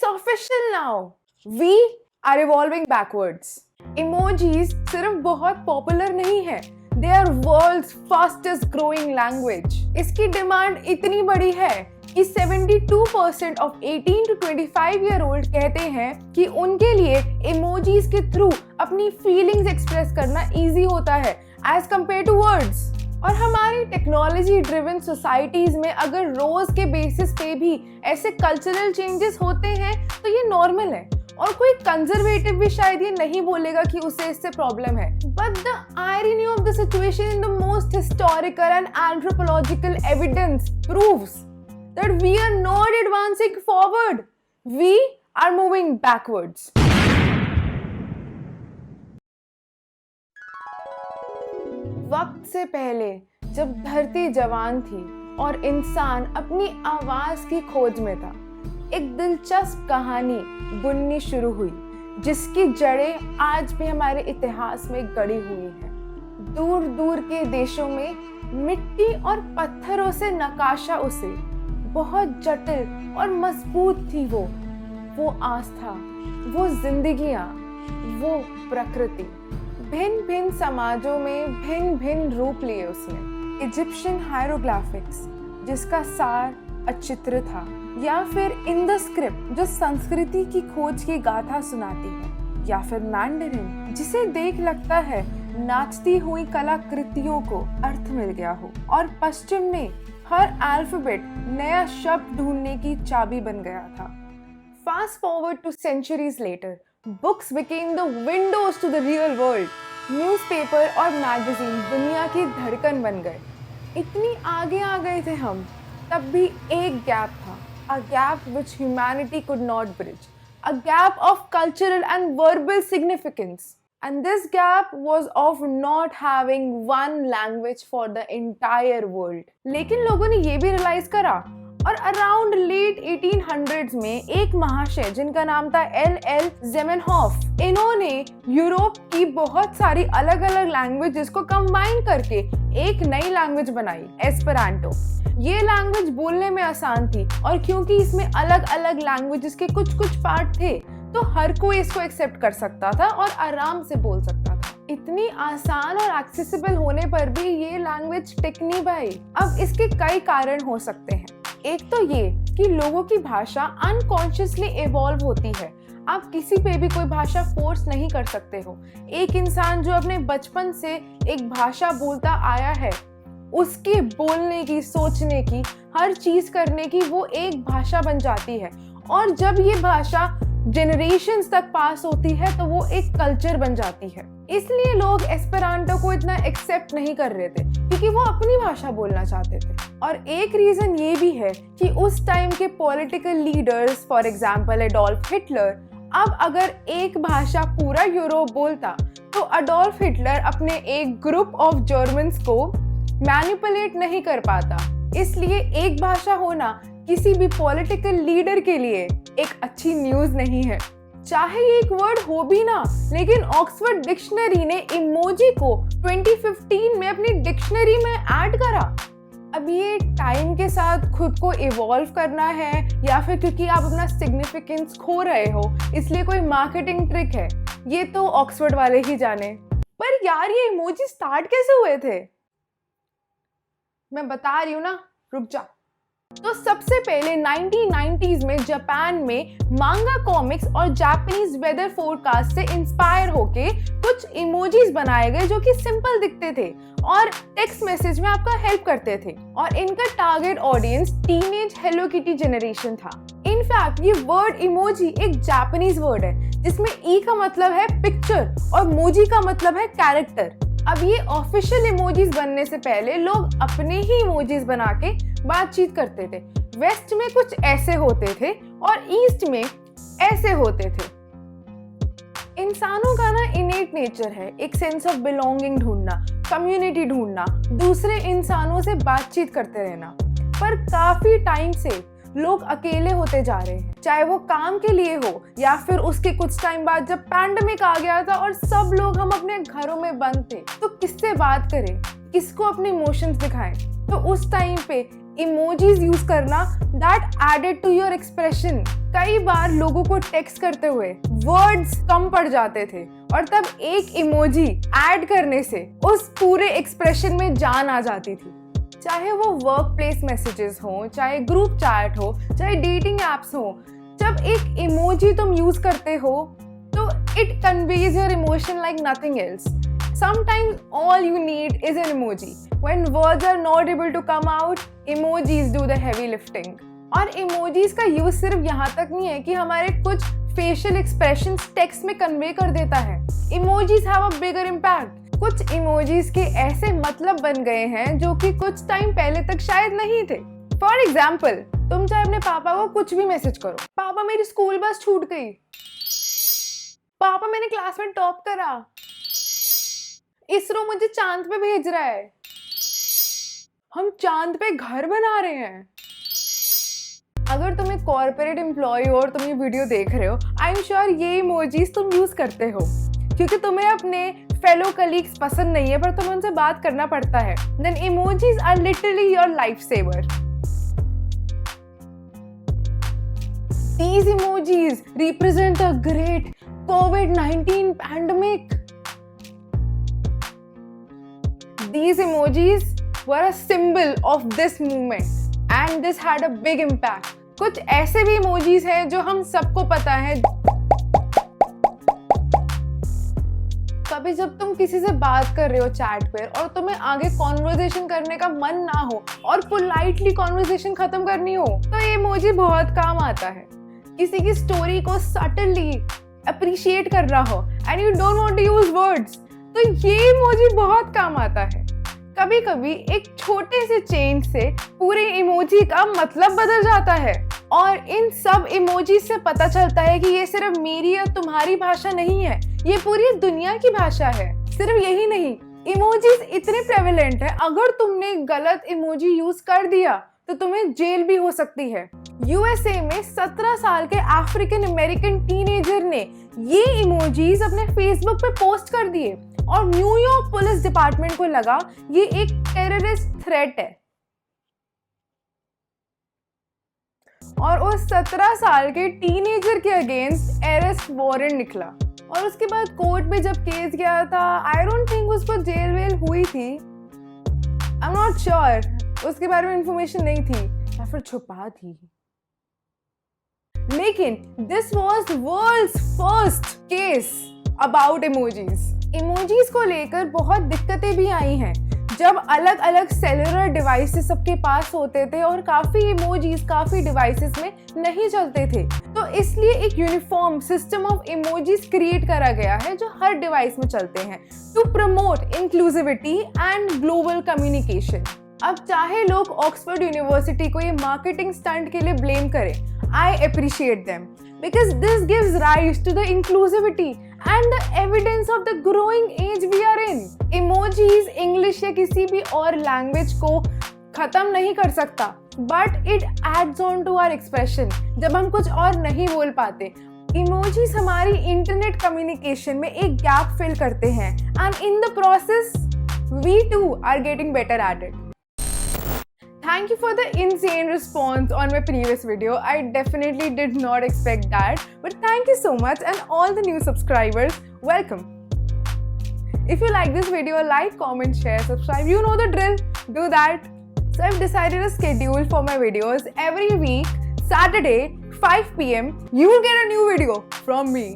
It's official now. We are evolving backwards. Emojis सिर्फ बहुत popular नहीं है, they are world's fastest growing language. इसकी डिमांड इतनी बड़ी है कि 72% of 18 to 25 year old कहते हैं कि उनके लिए emojis के थ्रू अपनी फीलिंग्स एक्सप्रेस करना इजी होता है as compared to words. और हमारी टेक्नोलॉजी ड्रिवन सोसाइटीज में अगर रोज के बेसिस पे भी ऐसे कल्चरल चेंजेस होते हैं तो ये नॉर्मल है और कोई कंजर्वेटिव भी शायद ये नहीं बोलेगा कि उसे इससे प्रॉब्लम है. But the irony of the situation in the most historical and anthropological evidence proves that we are not advancing forward, we are moving backwards. वक्त से पहले जब धरती जवान थी और इंसान अपनी आवाज की खोज में था, एक दिलचस्प कहानी बुननी शुरू हुई जिसकी जड़ें आज भी हमारे इतिहास में गड़ी हुई हैं. दूर दूर के देशों में मिट्टी और पत्थरों से नकाशा उसे बहुत जटिल और मजबूत थी वो आस्था, वो जिंदगियां, वो प्रकृति. भिन्न भिन्न समाजों में भिन्न भिन्न रूप लिए उसने. इजिप्शियन हायरोग्राफिक्स जिसका सार अचित्र था, या फिर इंडस स्क्रिप्ट जो संस्कृति की खोज की गाथा सुनाती है, या फिर मैंडरिन जिसे देख लगता है नाचती हुई कलाकृतियों को अर्थ मिल गया हो. और पश्चिम में हर अल्फाबेट नया शब्द ढूंढने की चाबी बन गया था. Fast forward two centuries later, Books became the windows to the real world. Newspaper और मैगजीन दुनिया की धड़कन बन गए. इतनी आगे आ गए थे हम, तब भी एक गैप था. A gap which humanity could not bridge. A gap of cultural and verbal significance. And this gap was of not having one language for the entire world. लेकिन लोगों ने ये भी रियलाइज करा और अराउंड लेट 1800s में एक महाशय जिनका नाम था L.L. ज़ेमेनहॉफ, इन्होंने यूरोप की बहुत सारी अलग अलग लैंग्वेजेस को कंबाइन करके एक नई लैंग्वेज बनाई, एस्पेरांटो. ये लैंग्वेज बोलने में आसान थी और क्योंकि इसमें अलग अलग लैंग्वेजेस के कुछ कुछ पार्ट थे तो हर कोई इसको एक्सेप्ट कर सकता था और आराम से बोल सकता था. इतनी आसान और एक्सेसिबल होने पर भी ये लैंग्वेज टिक नहीं पाई. अब इसके कई कारण हो सकते हैं. एक तो ये कि लोगों की भाषा अनकॉन्शियसली इवॉल्व होती है. आप किसी पे भी कोई भाषा फोर्स नहीं कर सकते हो. एक इंसान जो अपने बचपन से एक भाषा बोलता आया है, उसके बोलने की, सोचने की, हर चीज करने की वो एक भाषा बन जाती है. और जब ये भाषा जनरेशंस तक पास होती है तो वो एक कल्चर बन जाती है. इसलिए लोग एस्पेरांटो को इतना एक्सेप्ट नहीं कर रहे थे क्योंकि वो अपनी भाषा बोलना चाहते थे. और एक रीजन ये भी है कि उस टाइम के political leaders, for example Adolf Hitler, अब अगर एक भाषा पूरा यूरोप बोलता तो एडोल्फ हिटलर अपने एक ग्रुप ऑफ जर्मन्स को मैनिपुलेट नहीं कर पाता. इसलिए एक भाषा होना किसी भी पॉलिटिकल लीडर के लिए एक अच्छी न्यूज नहीं है. चाहे एक वर्ड हो भी ना, लेकिन ऑक्सफोर्ड डिक्शनरी ने इमोजी को 2015 में अपनी डिक्शनरी में ऐड करा. अब ये टाइम के साथ खुद को इवॉल्व करना है या फिर क्योंकि आप अपना सिग्निफिकेंस खो रहे हो इसलिए कोई मार्केटिंग ट्रिक है, ये तो ऑक्सफोर्ड वाले ही जाने. पर यार ये इमोजी स्टार्ट कैसे हुए थे? मैं बता रही हूँ ना, रुक जा. तो सबसे पहले 1990s में जापान में मांगा कॉमिक्स और जापानीज वेदर फोरकास्ट से इंस्पायर होके कुछ इमोजीज बनाए गए जो कि सिंपल दिखते थे और टेक्स्ट मैसेज में आपका हेल्प करते थे. और इनका target audience teenage hello kitty generation था. इनफैक्ट ये वर्ड इमोजी एक जापानीज वर्ड है जिसमें ई का मतलब है पिक्चर और मोजी का मतलब है कैरेक्टर. अब ये ऑफिशियल इमोजीज बनने से पहले लोग अपने ही इमोजीज बना के बातचीत करते थे. वेस्ट में कुछ ऐसे होते थे और ईस्ट में ऐसे होते थे. इंसानों का ना इनेट नेचर है एक सेंस ऑफ बिलोंगिंग ढूंढना, कम्युनिटी ढूंढना, दूसरे इंसानों से बातचीत करते रहना. पर काफी टाइम से लोग अकेले होते जा रहे हैं, चाहे वो काम के लिए हो या फिर उसके कुछ टाइम बाद जब पैंडेमिक आ गया था और सब लोग हम अपने घरों में बंद थे तो किससे बात करें, किसको अपने इमोशंस दिखाएं. तो उस टाइम पे इमोजीज यूज करना that added to your expression. कई बार लोगों को टेक्स्ट करते हुए वर्ड्स कम पड़ जाते थे और तब एक इमोजी ऐड करने से उस पूरे एक्सप्रेशन में जान आ जाती थी। चाहे वो वर्क प्लेस मैसेजेस हो, चाहे ग्रुप चैट हो, चाहे डेटिंग एप्स हो, जब एक इमोजी तुम यूज करते हो तो it conveys your emotion like nothing else. Sometimes all you need is an emoji. When words are not able to come out, emojis do the heavy lifting. और emojis का use सिर्फ यहाँ तक नहीं है कि हमारे कुछ facial expressions text में convey कर देता है। Emojis have a bigger impact. कुछ emojis के ऐसे मतलब बन गए हैं जो कि कुछ टाइम पहले तक शायद नहीं थे। For example, तुम चाहे अपने पापा को कुछ भी मैसेज करो, पापा मेरी स्कूल बस छूट गई, पापा मैंने क्लास में टॉप करा, इसरो मुझे चांद पे भेज रहा है, हम चांद पे घर बना रहे हैं। अगर तुम एक कॉर्पोरेट एम्प्लॉय हो और तुम ये वीडियो देख रहे हो, आई एम श्योर ये इमोजीज तुम यूज करते हो क्योंकि तुम्हें अपने फेलो कलीग्स पसंद नहीं है पर तुम्हें उनसे बात करना पड़ता है। Then emojis are literally your life saver. These emojis represent a great COVID-19 pandemic. These emojis were a symbol of this movement and this had a big impact. कुछ ऐसे भी emojis हैं जो हम सबको पता है। कभी जब तुम किसी से बात कर रहे हो चैट पर और तुम्हें आगे कॉन्वर्सेशन करने का मन ना हो और पोलाइटली कॉन्वर्सेशन खत्म करनी हो तो ये इमोजी बहुत काम आता है। किसी की स्टोरी को सटली अप्रिशिएट कर रहा हो and you don't want to use words तो ये इमोजी बहुत काम आता है। कभी कभी एक छोटे से चेंज से पूरे इमोजी का मतलब बदल जाता है और इन सब इमोजी से पता चलता है कि ये सिर्फ मेरी या तुम्हारी भाषा नहीं है, ये पूरी दुनिया की भाषा है। सिर्फ यही नहीं, इमोजीज इतने प्रेवलेंट है, अगर तुमने गलत इमोजी यूज कर दिया तो तुम्हें जेल भी हो सकती है। यूएसए में 17 साल के अफ्रीकन अमेरिकन टीनेजर ने ये इमोजीज अपने फेसबुक पे पोस्ट कर दिए और न्यूयॉर्क पुलिस डिपार्टमेंट को लगा ये एक टेररिस्ट थ्रेट है और उस 17 साल के टीनेजर के अगेंस्ट अरेस्ट वारंट निकला और उसके बाद कोर्ट में जब केस गया था, आई डोंट थिंक उसको जेल वेल हुई थी, आई एम नॉट श्योर, उसके बारे में इंफॉर्मेशन नहीं थी या फिर छुपा थी। लेकिन this was world's first case about emojis. Emojis को लेकर बहुत दिक्कतें भी आई हैं जब अलग अलग सेलुलर डिवाइसेस सबके पास होते थे और काफी इमोजीज काफी डिवाइसेस में नहीं चलते थे, तो इसलिए एक uniform system of emojis create करा गया है जो हर डिवाइस में चलते हैं to promote inclusivity and global communication. अब चाहे लोग ऑक्सफोर्ड यूनिवर्सिटी को ये मार्केटिंग स्टंट के लिए ब्लेम करें, I appreciate them because this gives rise to the inclusivity and the evidence of the growing age we are in. Emojis English या किसी भी और लैंग्वेज को खत्म नहीं कर सकता, but it adds on to our expression जब हम कुछ और नहीं बोल पाते। Emojis हमारी इंटरनेट कम्युनिकेशन में एक गैप फिल करते हैं and in the process we too are getting better at it. Thank you for the insane response on my previous video. I definitely did not expect that, but thank you so much and all the new subscribers, welcome. If you like this video, like, comment, share, subscribe, you know the drill, do that. So I've decided a schedule for my videos every week, Saturday, 5 PM, you will get a new video from me.